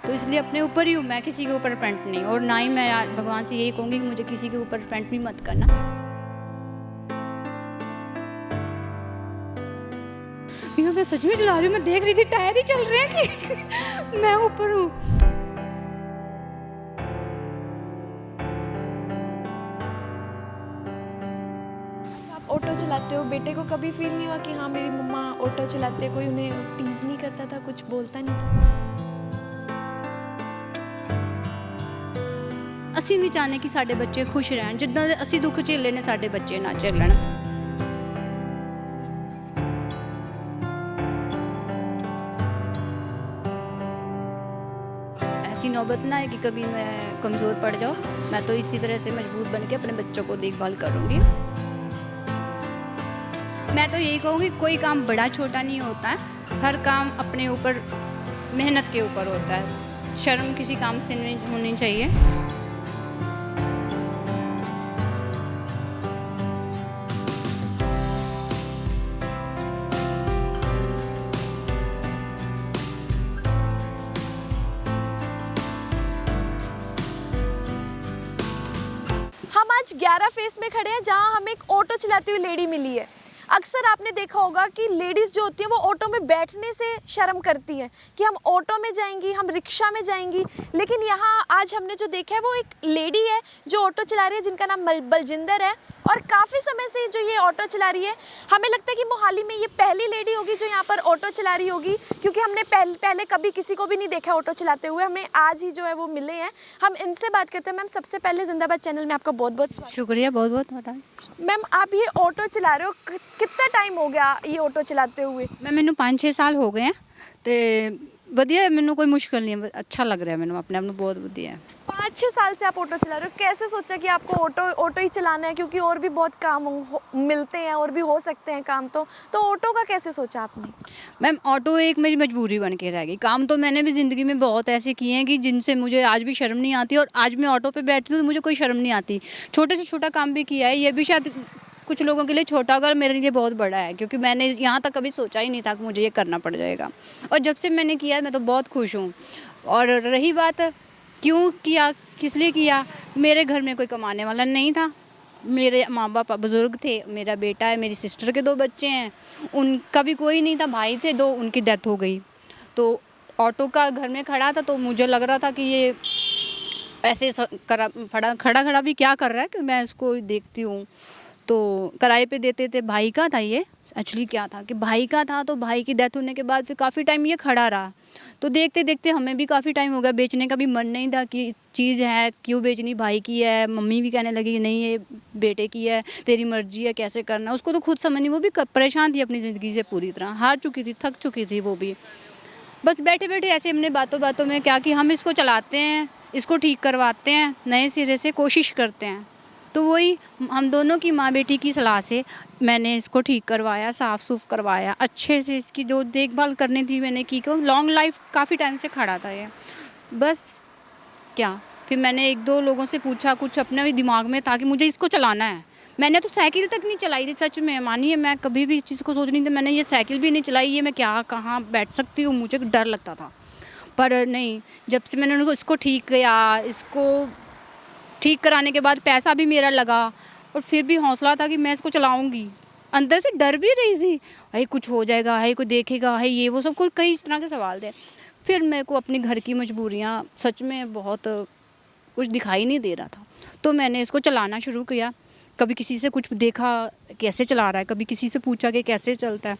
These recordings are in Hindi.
तो इसलिए अपने ऊपर ही हूँ, मैं किसी के ऊपर डिपेंड नहीं, और ना ही मैं भगवान से यही कहूँगी कि मुझे किसी के ऊपर डिपेंड भी मत करना। क्योंकि मैं सच में चला रही हूँ, मैं देख रही थी टायर ही चल रहे हैं कि मैं ऊपर हूँ। आप ऑटो चलाते हो, बेटे को कभी फील नहीं हुआ कि हाँ मेरी मम्मा ऑटो चलाते, कोई उन्हें टीज नहीं करता था, कुछ बोलता नहीं था? ਅਸੀਂ ਵੀ ਚਾਹੁੰਦੇ ਕਿ ਸਾਡੇ ਬੱਚੇ ਖੁਸ਼ ਰਹਿਣ, ਜਿੱਦਾਂ ਦੇ ਅਸੀਂ ਦੁੱਖ ਝੇਲੇ ਨੇ ਸਾਡੇ ਬੱਚੇ ਨਾ ਝੇਲਣ। ऐसी नौबत ना है कि कभी मैं कमज़ोर पड़ जाऊँ। मैं तो इसी तरह से मजबूत बन के अपने बच्चों को देखभाल करूँगी। मैं तो यही कहूँगी, कोई काम बड़ा छोटा नहीं होता है, हर काम अपने ऊपर मेहनत के ऊपर होता है। शर्म किसी काम से नहीं होनी चाहिए। हम आज 11 फेस में खड़े हैं जहां हमें एक ऑटो चलाती हुई लेडी मिली है। अक्सर आपने देखा होगा कि लेडीज़ जो होती है वो ऑटो में बैठने से शर्म करती हैं कि हम ऑटो में जाएंगी, हम रिक्शा में जाएंगी, लेकिन यहाँ आज हमने जो देखा है वो एक लेडी है जो ऑटो चला रही है, जिनका नाम बलजिंदर है, और काफ़ी समय से जो ये ऑटो चला रही है। हमें लगता है कि मोहाली में ये पहली लेडी होगी जो यहाँ पर ऑटो चला रही होगी, क्योंकि हमने पहले कभी किसी को भी नहीं देखा ऑटो चलाते हुए, हमें आज ही जो है वो मिले हैं। हम इनसे बात करते हैं। मैम, सबसे पहले जिंदाबाद चैनल में आपका बहुत बहुत स्वागत। शुक्रिया, बहुत बहुत ਤੁਹਾਡਾ। मैम, आप ये ऑटो चला रहे हो, कितना टाइम हो गया ये ऑटो चलाते हुए? ਮੈਨੂੰ 5-6 ਸਾਲ ਹੋ ਗਏ ਆ ਤੇ ਵਧੀਆ है, ਮੈਨੂੰ कोई मुश्किल नहीं है, अच्छा लग रहा है, ਮੈਨੂੰ अपने आप ਨੂੰ बहुत ਵਧੀਆ है। 5-6 साल से आप ऑटो चला रहे हो, कैसे सोचा कि आपको ऑटो ही चलाना है, क्योंकि और भी बहुत काम मिलते हैं और भी हो सकते हैं काम, तो ऑटो का कैसे सोचा आपने? मैम, ऑटो एक मेरी मजबूरी बन के रह गई। काम तो मैंने भी ज़िंदगी में बहुत ऐसे किए हैं कि जिनसे मुझे आज भी शर्म नहीं आती, और आज मैं ऑटो पे बैठती हूँ तो मुझे कोई शर्म नहीं आती। छोटे से छोटा काम भी किया है, ये भी शायद कुछ लोगों के लिए छोटा होगा, मेरे लिए बहुत बड़ा है, क्योंकि मैंने यहाँ तक कभी सोचा ही नहीं था कि मुझे ये करना पड़ जाएगा, और जब से मैंने किया मैं तो बहुत खुश हूँ। और रही बात क्यों किया, किस लिए किया, मेरे घर में कोई कमाने वाला नहीं था, मेरे माँ बाप बुज़ुर्ग थे, मेरा बेटा है, मेरी सिस्टर के 2 बच्चे हैं, उनका भी कोई नहीं था, भाई थे 2, उनकी डेथ हो गई। तो ऑटो का घर में खड़ा था, तो मुझे लग रहा था कि ये ऐसे खड़ा भी क्या कर रहा है, कि मैं इसको देखती हूँ। तो किराए पे देते थे, भाई का था ये। एक्चुअली क्या था कि भाई का था, तो भाई की डेथ होने के बाद फिर काफ़ी टाइम ये खड़ा रहा। तो देखते देखते हमें भी काफ़ी टाइम हो गया, बेचने का भी मन नहीं था कि चीज़ है क्यों बेचनी, भाई की है। मम्मी भी कहने लगी कि नहीं ये बेटे की है, तेरी मर्जी है कैसे करना। उसको तो खुद समझ नहीं, वो भी परेशान थी अपनी ज़िंदगी से, पूरी तरह हार चुकी थी, थक चुकी थी वो भी। बस बैठे बैठे ऐसे हमने बातों बातों में क्या कि हम इसको चलाते हैं, इसको ठीक करवाते हैं, नए सिरे से कोशिश करते हैं। तो वही हम दोनों की माँ बेटी की सलाह से मैंने इसको ठीक करवाया, साफ़ सूफ करवाया, अच्छे से इसकी जो देखभाल करनी थी मैंने की। को लॉन्ग लाइफ काफ़ी टाइम से खड़ा था ये, बस क्या। फिर मैंने 1-2 लोगों से पूछा, कुछ अपने भी दिमाग में था कि मुझे इसको चलाना है। मैंने तो साइकिल तक नहीं चलाई थी, सच में मानिए, मैं कभी भी इस चीज़ को सोच नहीं थी। मैंने ये साइकिल भी नहीं चलाई, ये मैं क्या कहाँ बैठ सकती हूँ, मुझे डर लगता था। पर नहीं, जब से मैंने उनको इसको ठीक किया, इसको ठीक कराने के बाद पैसा भी मेरा लगा, और फिर भी हौसला था कि मैं इसको चलाऊंगी। अंदर से डर भी रही थी, भाई कुछ हो जाएगा, है कोई देखेगा, है ये वो, सब कुछ कई इस तरह के सवाल थे। फिर मेरे को अपनी घर की मजबूरियाँ सच में बहुत कुछ दिखाई नहीं दे रहा था, तो मैंने इसको चलाना शुरू किया। कभी किसी से कुछ देखा कैसे चला रहा है, कभी किसी से पूछा कि कैसे चलता है,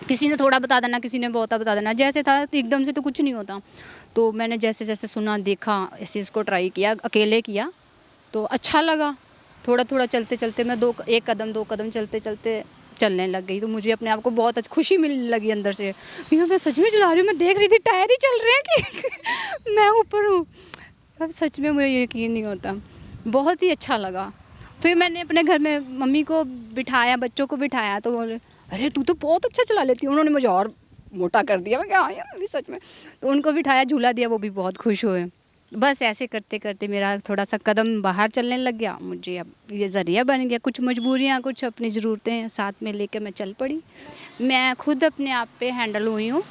किसी ने थोड़ा बता देना, किसी ने बहुत बता देना, जैसे था तो एकदम से तो कुछ नहीं होता। तो मैंने जैसे जैसे सुना, देखा, ऐसे इसको ट्राई किया, अकेले किया, तो अच्छा लगा। थोड़ा थोड़ा चलते चलते मैं 1 कदम 2 कदम चलते चलते चलने लग गई, तो मुझे अपने आप को बहुत खुशी मिलने लगी अंदर से, क्योंकि मैं सच में चला रही हूँ, मैं देख रही थी टायर ही चल रहे हैं कि मैं ऊपर हूँ। अब सच में मुझे यकीन नहीं होता, बहुत ही अच्छा लगा। फिर मैंने अपने घर में मम्मी को बिठाया, बच्चों को बिठाया, तो बोले अरे तू तो बहुत अच्छा चला लेती है। उन्होंने मुझे और मोटा कर दिया, मैं क्या हाँ यार अभी सच में। तो उनको बिठाया, झूला दिया, वो भी बहुत खुश हुए। बस ऐसे करते करते मेरा थोड़ा सा कदम बाहर चलने लग गया, मुझे अब ये ज़रिया बन गया। कुछ मजबूरियाँ, कुछ अपनी ज़रूरतें साथ में लेकर मैं चल पड़ी। मैं खुद अपने आप पे हैंडल हुई हूँ।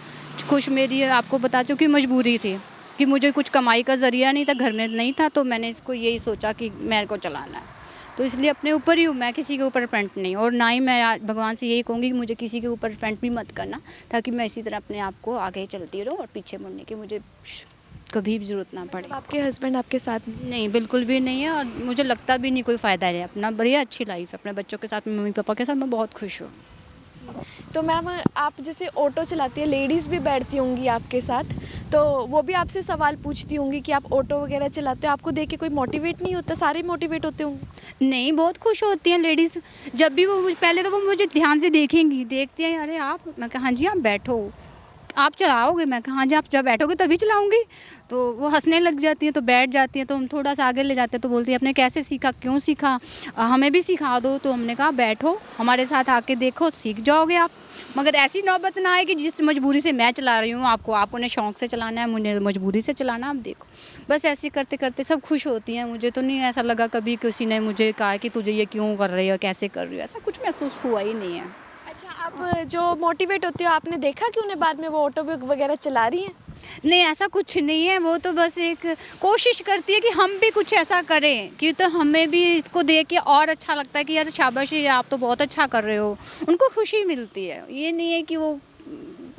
कुछ मेरी आपको बता चुकी मजबूरी थी, कि मुझे कुछ कमाई का ज़रिया नहीं था, घर में नहीं था, तो मैंने इसको यही सोचा कि मेरे को चलाना है। तो इसलिए अपने ऊपर ही हूँ, मैं किसी के ऊपर डिपेंड नहीं, और ना ही मैं भगवान से यही कहूँगी कि मुझे किसी के ऊपर डिपेंड भी मत करना, ताकि मैं इसी तरह अपने आप को आगे चलती रहूँ और पीछे मुड़ने की मुझे कभी भी ज़रूरत ना पड़े। आपके हस्बैंड आपके साथ नहीं? नहीं, बिल्कुल भी नहीं है, और मुझे लगता भी नहीं कोई फ़ायदा है। अपना बढ़िया अच्छी लाइफ है, अपने बच्चों के साथ, मम्मी पापा के साथ मैं बहुत खुश हूँ। तो मैम आप जैसे ऑटो चलाती है, लेडीज़ भी बैठती होंगी आपके साथ, तो वो भी आपसे सवाल पूछती होंगी कि आप ऑटो वगैरह चलाते हो, आपको देख के कोई मोटिवेट नहीं होता? सारे मोटिवेट होते होंगे? नहीं, बहुत खुश होती हैं लेडीज़। जब भी वो पहले तो वो मुझे ध्यान से देखेंगी, देखती हैं, अरे आप, मैं कहा हाँ जी आप बैठो, आप चलाओगे, मैं कहा हाँ जी आप जब बैठोगे तभी चलाऊंगी। तो वो हंसने लग जाती हैं, तो बैठ जाती हैं, तो हम थोड़ा सा आगे ले जाते हैं, तो बोलती है आपने कैसे सीखा, क्यों सीखा, हमें भी सिखा दो। तो हमने कहा बैठो, हमारे साथ आके देखो, सीख जाओगे आप। मगर ऐसी नौबत ना आए कि जिस मजबूरी से मैं चला रही हूँ आपको, आप उन्हें शौक़ से चलाना है, मुझे मजबूरी से चलाना, आप देखो। बस ऐसे करते करते सब खुश होती हैं। मुझे तो नहीं ऐसा लगा कभी किसी ने मुझे कहा कि तुझे ये क्यों कर रही हो, कैसे कर रही हो, ऐसा कुछ महसूस हुआ ही नहीं है। अच्छा, आप जो मोटिवेट होते हो, आपने देखा कि उन्हें बाद में वो ऑटो वगैरह चला रही हैं? नहीं, ऐसा कुछ नहीं है, वो तो बस एक कोशिश करती है कि हम भी कुछ ऐसा करें, कि तो हमें भी इसको देख के और अच्छा लगता है कि यार शाबाशी, आप तो बहुत अच्छा कर रहे हो। उनको खुशी मिलती है, ये नहीं है कि वो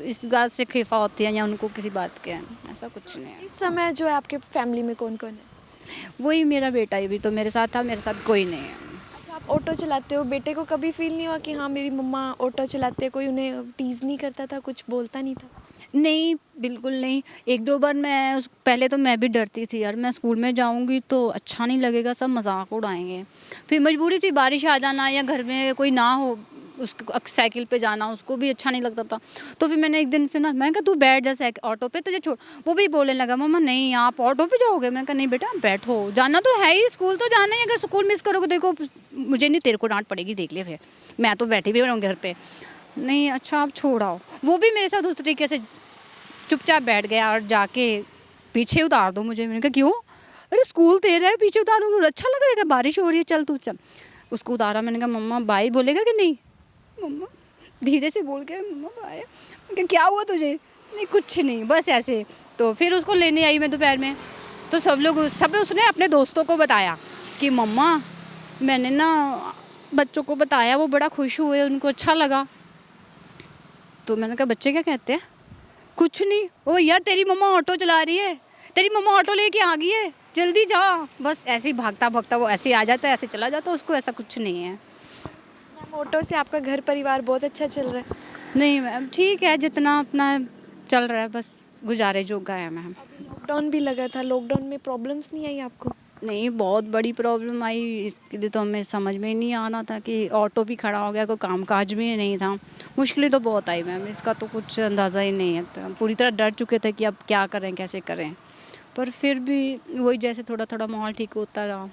इस बात से खिफा होती है या उनको किसी बात के, ऐसा कुछ नहीं है। इस समय जो है आपके फैमिली में कौन कौन है? वही मेरा बेटा ही भी तो मेरे साथ था, मेरे साथ कोई नहीं है। अच्छा, आप ऑटो चलाते हो, बेटे को कभी फील नहीं हुआ कि हाँ मेरी मम्मा ऑटो चलाते हैं, कोई उन्हें टीज़ नहीं करता था, कुछ बोलता नहीं था? नहीं, बिल्कुल नहीं। 1-2 बार मैं उस पहले तो मैं भी डरती थी, यार मैं स्कूल में जाऊँगी तो अच्छा नहीं लगेगा, सब मज़ाक उड़ाएँगे। फिर मजबूरी थी, बारिश आ जाना या घर में कोई ना हो, उसको साइकिल पे जाना, उसको भी अच्छा नहीं लगता था। तो फिर मैंने एक दिन से ना, मैंने कहा तू बैठ जा ऑटो पे, तुझे छोड़। वो भी बोलने लगा मम्मा नहीं आप ऑटो पे जाओगे? मैंने कहा नहीं बेटा बैठो, जाना तो है ही, स्कूल तो जाना ही, अगर स्कूल मिस करोगे देखो मुझे नहीं, तेरे को डाँट पड़ेगी, देख ले फिर। मैं तो बैठी भी रहूँगी घर पे। नहीं अच्छा आप छोड़ आओ। वो भी मेरे साथ उस तरीके से चुपचाप बैठ गया, और जाके पीछे उतार दो मुझे। मैंने कहा क्यों? अरे स्कूल तेरा है, पीछे उतारूंगी, अच्छा लगेगा, बारिश हो रही है, चल तू चल। उसको उतारा, मैंने कहा मम्मा बाई बोलेगा कि नहीं? मम्मा धीरे से बोल के मम्मा बाय। मैंने कहा क्या हुआ तुझे? नहीं कुछ नहीं, बस ऐसे। तो फिर उसको लेने आई मैं दोपहर में, तो सब उसने अपने दोस्तों को बताया कि मम्मा मैंने ना बच्चों को बताया, वो बड़ा खुश हुए, उनको अच्छा लगा। तो मैंने कहा बच्चे क्या कहते हैं? कुछ नहीं, ओ यार तेरी मम्मा ऑटो चला रही है, तेरी मम्मा ऑटो लेके आ गई है, जल्दी जा। बस ऐसे ही भागता भागता वो ऐसे ही आ जाता है, ऐसे चला जाता है, उसको ऐसा कुछ नहीं है। मैम ऑटो से आपका घर परिवार बहुत अच्छा चल रहा है? नहीं मैम ठीक है, जितना अपना चल रहा है बस गुजारे जोगा है मैम। लॉकडाउन भी लगा था, लॉकडाउन में प्रॉब्लम्स नहीं आई आपको? नहीं बहुत बड़ी प्रॉब्लम आई, इसके लिए तो हमें समझ में ही नहीं आना था कि ऑटो भी खड़ा हो गया, कोई काम काज भी नहीं था। मुश्किलें तो बहुत आई मैम, इसका तो कुछ अंदाज़ा ही नहीं है। तो हम पूरी तरह डर चुके थे कि अब क्या करें, कैसे करें। पर फिर भी वही जैसे थोड़ा थोड़ा माहौल ठीक होता रहा,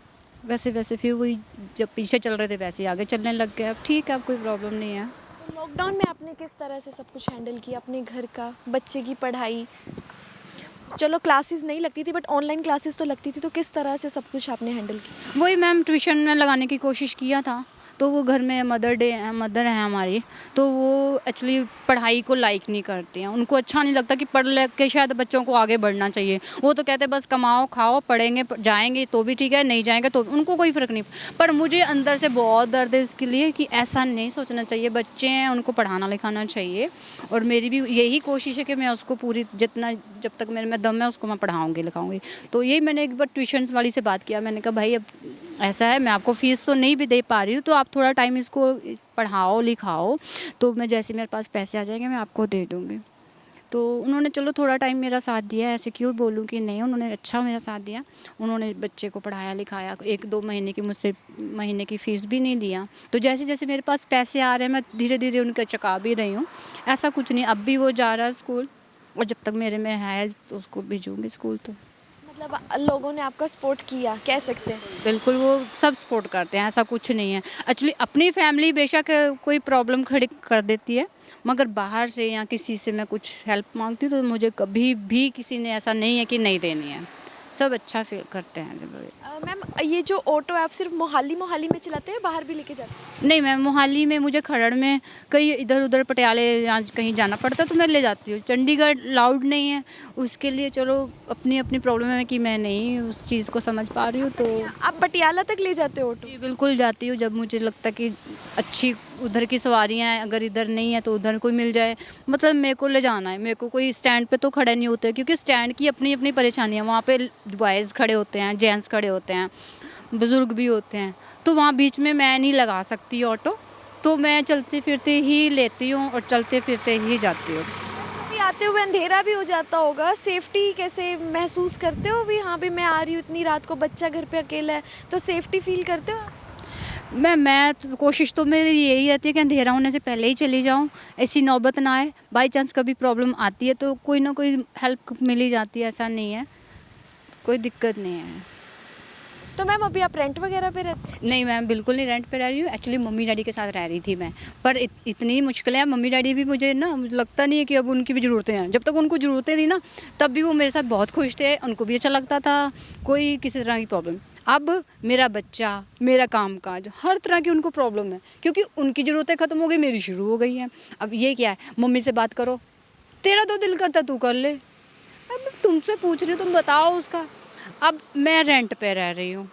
वैसे वैसे फिर वही जब पीछे चल रहे थे वैसे ही आगे चलने लग गए। अब ठीक है, अब कोई प्रॉब्लम नहीं है। तो लॉकडाउन में आपने किस तरह से सब कुछ हैंडल किया? अपने घर का, बच्चे की पढ़ाई, चलो क्लासेस नहीं लगती थी बट ऑनलाइन क्लासेस तो लगती थी, तो किस तरह से सब कुछ आपने हैंडल किया? वही मैम ट्यूशन में लगाने की कोशिश किया था, तो वो घर में मदर है हमारी, तो वो एक्चुअली पढ़ाई को लाइक नहीं करते हैं। उनको अच्छा नहीं लगता कि पढ़ ले के शायद बच्चों को आगे बढ़ना चाहिए। वो तो कहते हैं बस कमाओ खाओ पढ़ेंगे, जाएंगे तो भी ठीक है, नहीं जाएंगे तो उनको कोई फ़र्क नहीं। पर मुझे अंदर से बहुत दर्द है इसके लिए कि ऐसा नहीं सोचना चाहिए, बच्चे हैं उनको पढ़ाना लिखाना चाहिए। और मेरी भी यही कोशिश है कि मैं उसको पूरी जितना जब तक मेरे में दम है उसको मैं पढ़ाऊँगी लिखाऊँगी। तो यही मैंने एक बार ट्यूशन्स वाली से बात किया, मैंने कहा भाई अब ऐसा है, मैं आपको फ़ीस तो नहीं भी दे पा रही हूँ, तो आप थोड़ा टाइम इसको पढ़ाओ लिखाओ, तो मैं जैसे मेरे पास पैसे आ जाएंगे मैं आपको दे दूँगी। तो उन्होंने चलो थोड़ा टाइम मेरा साथ दिया, ऐसे क्यों बोलूँ कि नहीं, उन्होंने अच्छा मेरा साथ दिया। उन्होंने बच्चे को पढ़ाया लिखाया, 1-2 महीने की मुझसे महीने की फ़ीस भी नहीं लिया। तो जैसे जैसे मेरे पास पैसे आ रहे हैं मैं धीरे धीरे उनका चुका भी रही हूँ, ऐसा कुछ नहीं। अब भी वो जा रहा है स्कूल, और जब तक मेरे में है तो उसको भेजूँगी स्कूल। तो मतलब लोगों ने आपका सपोर्ट किया, कह सकते हैं? बिल्कुल वो सब सपोर्ट करते हैं, ऐसा कुछ नहीं है। एक्चुअली अपनी फैमिली बेशक कोई प्रॉब्लम खड़ी कर देती है, मगर बाहर से या किसी से मैं कुछ हेल्प मांगती हूँ तो मुझे कभी भी किसी ने ऐसा नहीं है कि नहीं देनी है। सब अच्छा फील करते हैं जब। मैम ये जो ऑटो है आप सिर्फ मोहाली मोहाली में चलाते हो या बाहर भी लेके जाते हो? नहीं मैम, मोहाली में मुझे खरड़ में कहीं इधर उधर पटियाले यहाँ कहीं जाना पड़ता है तो मैं ले जाती हूँ। चंडीगढ़ लाउड नहीं है, उसके लिए चलो अपनी अपनी प्रॉब्लम है कि मैं नहीं उस चीज़ को समझ पा रही हूँ तो आप पटियाला तक ले जाते हो ऑटो? जी बिल्कुल जाती हूँ। जब मुझे लगता है कि अच्छी उधर की सवारियाँ हैं, अगर इधर नहीं है तो उधर कोई मिल जाए, मतलब मेरे को ले जाना है। मेरे को कोई स्टैंड पे तो खड़े नहीं होते क्योंकि स्टैंड की अपनी अपनी परेशानी है। वहाँ पे बॉयज़ खड़े होते हैं, जेंट्स खड़े होते हैं, बुज़ुर्ग भी होते हैं, तो वहाँ बीच में मैं नहीं लगा सकती ऑटो, तो मैं चलते फिरते ही लेती हूँ और चलते फिरते ही जाती हूँ। कभी आते हुए अंधेरा भी हो जाता होगा, सेफ्टी कैसे महसूस करते हो? भी हाँ भी मैं आ रही हूँ इतनी रात को, बच्चा घर पे अकेला है, तो सेफ्टी फील करते हो? मैं तो कोशिश तो मेरी यही रहती है कि अंधेरा होने से पहले ही चली जाऊँ, ऐसी नौबत ना आए। बाई चांस कभी प्रॉब्लम आती है तो कोई ना कोई हेल्प मिल ही जाती है, ऐसा नहीं है, कोई दिक्कत नहीं है। तो मैम अभी आप रेंट वगैरह पे रहते हैं? नहीं मैम, बिल्कुल नहीं रेंट पे रह रही हूँ। एक्चुअली मम्मी डैडी के साथ रह रही थी मैं, पर इतनी मुश्किल है। मम्मी डैडी भी मुझे ना, मुझे लगता नहीं है कि अब उनकी भी ज़रूरतें हैं। जब तक उनको ज़रूरतें थी ना, तब भी वो मेरे साथ बहुत खुश थे, उनको भी अच्छा लगता था, कोई किसी तरह की प्रॉब्लम। अब मेरा बच्चा, मेरा कामकाज, हर तरह की उनको प्रॉब्लम है क्योंकि उनकी ज़रूरतें ख़त्म हो गई, मेरी शुरू हो गई हैं। अब ये क्या है, मम्मी से बात करो, तेरा तो दिल करता तू कर ले, अब तुमसे पूछ रही हो तुम बताओ उसका। अब मैं रेंट पे रह रही हूँ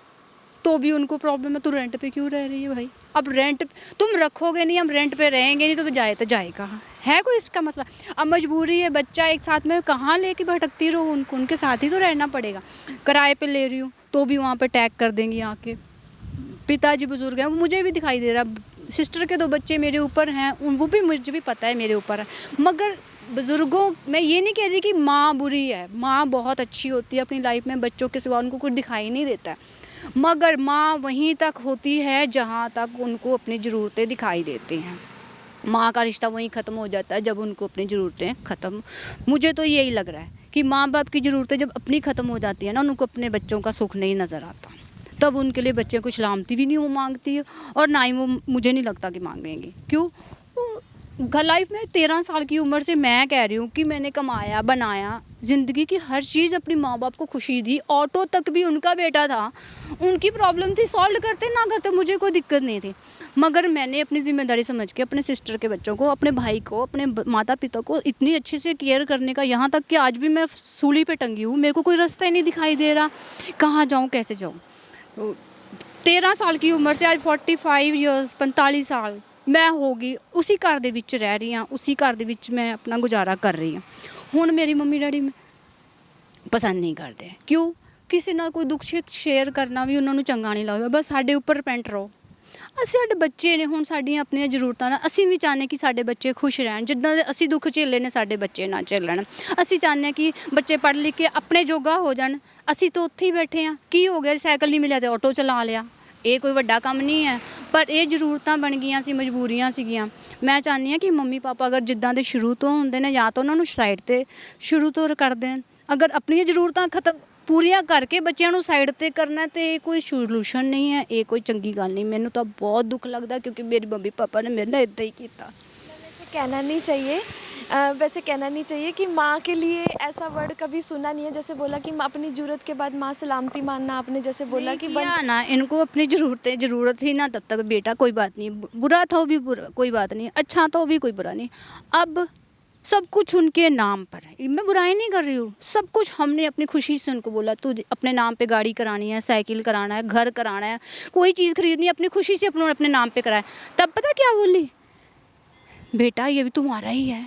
तो भी उनको प्रॉब्लम है, तू रेंट पे क्यों रह रही है भाई? अब रेंट तुम रखोगे नहीं, हम रेंट पे रहेंगे नहीं तो जाए कहाँ? है कोई इसका मसला? अब मजबूरी है, बच्चा एक साथ में कहाँ लेके भटकती रहूँ, उनको उनके साथ ही तो रहना पड़ेगा। किराए पे ले रही हूँ तो भी वहाँ पे टैग कर देंगी आके। पिताजी बुजुर्ग हैं, वो मुझे भी दिखाई दे रहा। सिस्टर के 2 बच्चे मेरे ऊपर हैं, वो भी मुझे भी पता है मेरे ऊपर है। मगर बुज़ुर्गों, मैं ये नहीं कह रही कि माँ बुरी है, माँ बहुत अच्छी होती है अपनी लाइफ में, बच्चों के सिवा उनको कुछ दिखाई नहीं देता है। मगर माँ वहीं तक होती है जहाँ तक उनको अपनी ज़रूरतें दिखाई देती हैं। माँ का रिश्ता वहीं ख़त्म हो जाता है जब उनको अपनी ज़रूरतें ख़त्म। मुझे तो यही लग रहा है कि माँ बाप की ज़रूरतें जब अपनी ख़त्म हो जाती है ना, उनको अपने बच्चों का सुख नहीं नज़र आता, तब उनके लिए बच्चे को सलामती भी नहीं वो मांगती है और ना ही वो, मुझे नहीं लगता कि मांगेंगे। क्यों? घर लाइफ में 13 साल की उम्र से मैं कह रही हूँ कि मैंने कमाया बनाया, ज़िंदगी की हर चीज़ अपनी माँ बाप को खुशी दी। ऑटो तक भी उनका बेटा था, उनकी प्रॉब्लम थी, सॉल्व करते ना करते मुझे कोई दिक्कत नहीं थी। मगर मैंने अपनी ज़िम्मेदारी समझ के अपने सिस्टर के बच्चों को, अपने भाई को, अपने माता पिता को इतनी अच्छे से केयर करने का, यहाँ तक कि आज भी मैं सूली पे टंगी हूँ, मेरे को कोई रास्ता ही नहीं दिखाई दे रहा, कहाँ जाऊँ कैसे जाऊँ। तो 13 साल की उम्र से आज 45 ईयर्स, 45 साल मैं होगी उसी घर ਦੇ ਵਿੱਚ ਰਹਿ ਰਹੀ ਹਾਂ, उसी घर ਦੇ ਵਿੱਚ मैं अपना गुजारा कर रही ਹਾਂ। ਹੁਣ मेरी मम्मी डैडी पसंद नहीं करते। क्यों? ਕਿਸੇ ਨਾਲ ਕੋਈ ਦੁੱਖ ਸ਼ੇਅਰ ਕਰਨਾ ਵੀ ਉਹਨਾਂ ਨੂੰ ਚੰਗਾ ਨਹੀਂ ਲੱਗਦਾ, ਬਸ ਸਾਡੇ ਉੱਪਰ ਡਿਪੈਂਡ ਰਹੋ। ਅਸੀਂ, ਸਾਡੇ ਬੱਚੇ ਨੇ, ਹੁਣ ਸਾਡੀਆਂ ਆਪਣੀਆਂ ਜ਼ਰੂਰਤਾਂ ਨੇ, ਅਸੀਂ ਵੀ ਚਾਹੁੰਦੇ ਕਿ ਸਾਡੇ ਬੱਚੇ ਖੁਸ਼ ਰਹਿਣ, ਜਿੱਦਾਂ ਦੇ ਅਸੀਂ ਦੁੱਖ ਝੇਲੇ ਨੇ ਸਾਡੇ ਬੱਚੇ ਨਾ ਝੇਲਣ। ਅਸੀਂ ਚਾਹੁੰਦੇ ਕਿ ਬੱਚੇ ਪੜ੍ਹ ਲਿਖ ਕੇ ਆਪਣੇ ਜੋਗਾ ਹੋ ਜਾਣ। ਅਸੀਂ ਤਾਂ ਉੱਥੇ ਹੀ ਬੈਠੇ ਹਾਂ, ਕੀ ਹੋ ਗਿਆ, ਸਾਈਕਲ ਨਹੀਂ ਮਿਲਿਆ ਤੇ ਆਟੋ ਚਲਾ ਲਿਆ, ਇਹ ਕੋਈ ਵੱਡਾ ਕੰਮ ਨਹੀਂ ਹੈ। ਪਰ ਇਹ ਜ਼ਰੂਰਤਾਂ ਬਣ ਗਈਆਂ ਸੀ, ਮਜਬੂਰੀਆਂ ਸੀਗੀਆਂ। ਮੈਂ ਚਾਹੁੰਦੀ ਹਾਂ ਕਿ ਮੰਮੀ ਪਾਪਾ ਅਗਰ ਜਿੱਦਾਂ ਦੇ ਸ਼ੁਰੂ ਤੋਂ ਹੁੰਦੇ ਨੇ, ਜਾਂ ਤਾਂ ਉਹਨਾਂ ਨੂੰ ਸਾਈਡ 'ਤੇ ਸ਼ੁਰੂ ਤੋਂ ਕਰ ਦੇਣ। ਅਗਰ ਆਪਣੀਆਂ ਜ਼ਰੂਰਤਾਂ ਖਤਮ ਪੂਰੀਆਂ ਕਰਕੇ ਬੱਚਿਆਂ ਨੂੰ ਸਾਈਡ 'ਤੇ ਕਰਨਾ ਤੇ ਕੋਈ ਸੋਲੂਸ਼ਨ ਨਹੀਂ ਹੈ, ਇਹ ਕੋਈ ਚੰਗੀ ਗੱਲ ਨਹੀਂ। ਮੈਨੂੰ ਤਾਂ ਬਹੁਤ ਦੁੱਖ ਲੱਗਦਾ ਕਿਉਂਕਿ ਮੇਰੀ ਮੰਮੀ ਪਾਪਾ ਨੇ ਮੇਰੇ ਨਾਲ ਇੱਦਾਂ ਹੀ ਕੀਤਾ। वैसे कहना नहीं चाहिए, वैसे कहना नहीं चाहिए कि माँ के लिए ऐसा वर्ड कभी सुना नहीं है। जैसे बोला कि अपनी ज़रूरत के बाद माँ सलामती मानना, आपने जैसे बोला कि किया ना, इनको अपनी ज़रूरत ही ना, तब तक बेटा कोई बात नहीं, बुरा था वो भी बुरा कोई बात नहीं, अच्छा था वो भी कोई बुरा नहीं। अब सब कुछ उनके नाम पर है, मैं बुराई नहीं कर रही हूँ। सब कुछ हमने अपनी खुशी से उनको बोला, तू अपने नाम पे गाड़ी करानी है, साइकिल कराना है, घर कराना है, कोई चीज़ खरीदनी है, अपनी खुशी से अपने नाम पे कराया। तब पता क्या बोली, बेटा ये भी तुम्हारा ही है,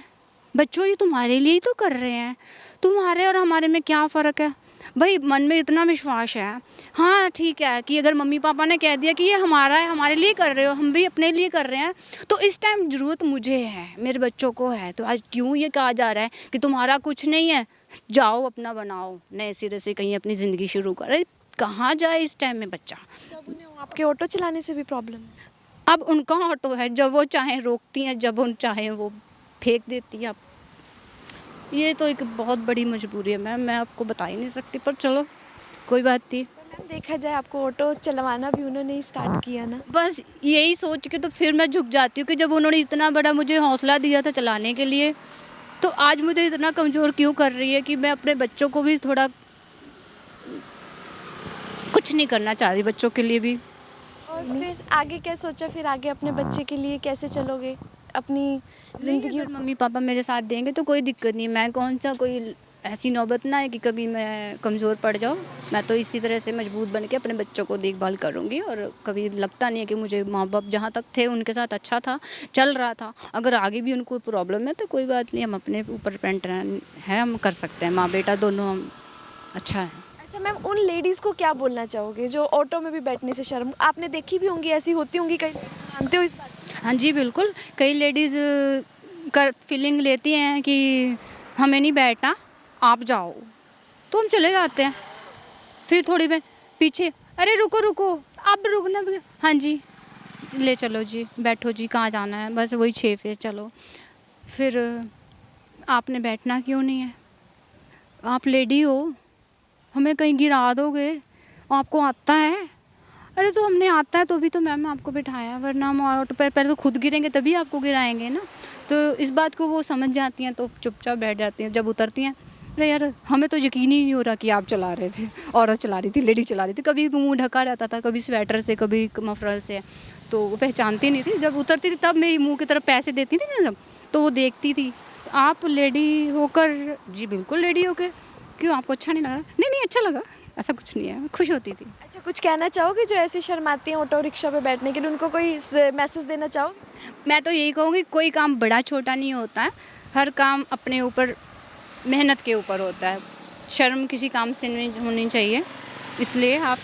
बच्चों ये तुम्हारे लिए ही तो कर रहे हैं, तुम्हारे और हमारे में क्या फ़र्क है। भाई मन में इतना विश्वास है, हाँ ठीक है कि अगर मम्मी पापा ने कह दिया कि ये हमारा है, हमारे लिए कर रहे हो, हम भी अपने लिए कर रहे हैं, तो इस टाइम ज़रूरत मुझे है, मेरे बच्चों को है। तो आज क्यों ये कहा जा रहा है कि तुम्हारा कुछ नहीं है, जाओ अपना बनाओ, नए सिरे से कहीं अपनी ज़िंदगी शुरू करें। कहाँ जाए इस टाइम में बच्चा? तब उन्हें आपके ऑटो चलाने से भी प्रॉब्लम है? अब उनका ऑटो है, जब वो चाहे रोकती हैं, जब उन चाहे वो फेंक देती है। अब ये तो एक बहुत बड़ी मजबूरी है मैम, मैं आपको बता ही नहीं सकती, पर चलो कोई बात नहीं। पर मैम देखा जाए आपको ऑटो चलवाना भी उन्होंने ही स्टार्ट किया ना। बस यही सोच के तो फिर मैं झुक जाती हूँ कि जब उन्होंने इतना बड़ा मुझे हौसला दिया था चलाने के लिए, तो आज मुझे इतना कमज़ोर क्यों कर रही है कि मैं अपने बच्चों को भी थोड़ा कुछ नहीं करना चाह रही बच्चों के लिए भी। और फिर आगे क्या सोचा, फिर आगे अपने बच्चे के लिए कैसे चलोगे अपनी ज़िंदगी? अगर मम्मी पापा मेरे साथ देंगे तो कोई दिक्कत नहीं, मैं कौन सा कोई ऐसी नौबत ना है कि कभी मैं कमज़ोर पड़ जाऊँ। मैं तो इसी तरह से मजबूत बन के अपने बच्चों को देखभाल करूँगी, और कभी लगता नहीं है कि मुझे माँ बाप जहाँ तक थे उनके साथ अच्छा था, चल रहा था। अगर आगे भी उनको प्रॉब्लम है तो कोई बात नहीं, हम अपने ऊपर डिपेंड है, हम कर सकते हैं, माँ बेटा दोनों हम अच्छा है। अच्छा मैम, उन लेडीज़ को क्या बोलना चाहोगे जो ऑटो में भी बैठने से शर्म, आपने देखी भी होंगी, ऐसी होती होंगी कई, जानते हो इस बात को? हाँ जी बिल्कुल, कई लेडीज़ कर फीलिंग लेती हैं कि हमें नहीं बैठना, आप जाओ, तो हम चले जाते हैं। फिर थोड़ी देर पीछे, अरे रुको रुको, अब रुकना भी, हाँ जी ले चलो जी, बैठो जी, कहाँ जाना है, बस वही 6 फेस चलो। फिर आपने बैठना क्यों नहीं है, आप लेडी हो, हमें कहीं गिरा दोगे, आपको आता है। अरे तो हमने आता है तो भी तो मैम आपको बिठाया, वरना हम ऑटो पे पहले तो खुद गिरेंगे तभी आपको गिराएंगे ना। तो इस बात को वो समझ जाती हैं तो चुपचाप बैठ जाती हैं। जब उतरती हैं, अरे यार हमें तो यकीन ही नहीं हो रहा कि आप चला रहे थे, औरत चला रही थी, लेडी चला रही थी। कभी मुंह ढका रहता था, कभी स्वेटर से, कभी मफरल से, तो वो पहचानती नहीं थी। जब उतरती थी तब मेरी मुँह की तरफ पैसे देती थी ना, जब तो वो देखती थी आप लेडी होकर। जी बिल्कुल लेडी होकर, क्यों आपको अच्छा नहीं लगा? नहीं नहीं अच्छा लगा, ऐसा कुछ नहीं है, मैं खुश होती थी। अच्छा, कुछ कहना चाहोगे जो ऐसे शर्माती हैं ऑटो रिक्शा पे बैठने के लिए, उनको कोई मैसेज देना चाहो? मैं तो यही कहूँगी, कोई काम बड़ा छोटा नहीं होता है, हर काम अपने ऊपर मेहनत के ऊपर होता है। शर्म किसी काम से नहीं होनी चाहिए, इसलिए आप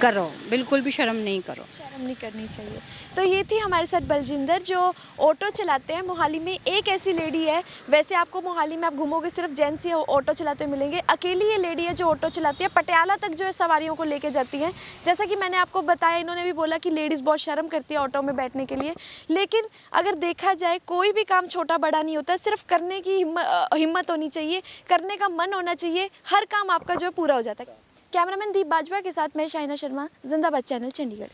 करो, बिल्कुल भी शर्म नहीं करो। शर्म नहीं करनी चाहिए। तो ये थी हमारे साथ बलजिंदर जो ऑटो चलाते हैं मोहाली में। एक ऐसी लेडी है, वैसे आपको मोहाली में आप घूमोगे सिर्फ जेंट्स ही ऑटो चलाते हुए मिलेंगे, अकेली ये लेडी है जो ऑटो चलाती है, पटियाला तक जो है सवारियों को लेके जाती है। जैसा कि मैंने आपको बताया, इन्होंने भी बोला कि लेडीज़ बहुत शर्म करती है ऑटो में बैठने के लिए, लेकिन अगर देखा जाए कोई भी काम छोटा बड़ा नहीं होता, सिर्फ करने की हिम्मत होनी चाहिए, करने का मन होना चाहिए, हर काम आपका जो है पूरा हो जाता है। कैमरामैन दीप बाजवा के साथ मैं शाइना शर्मा, जिंदाबाद चैनल, चंडीगढ़।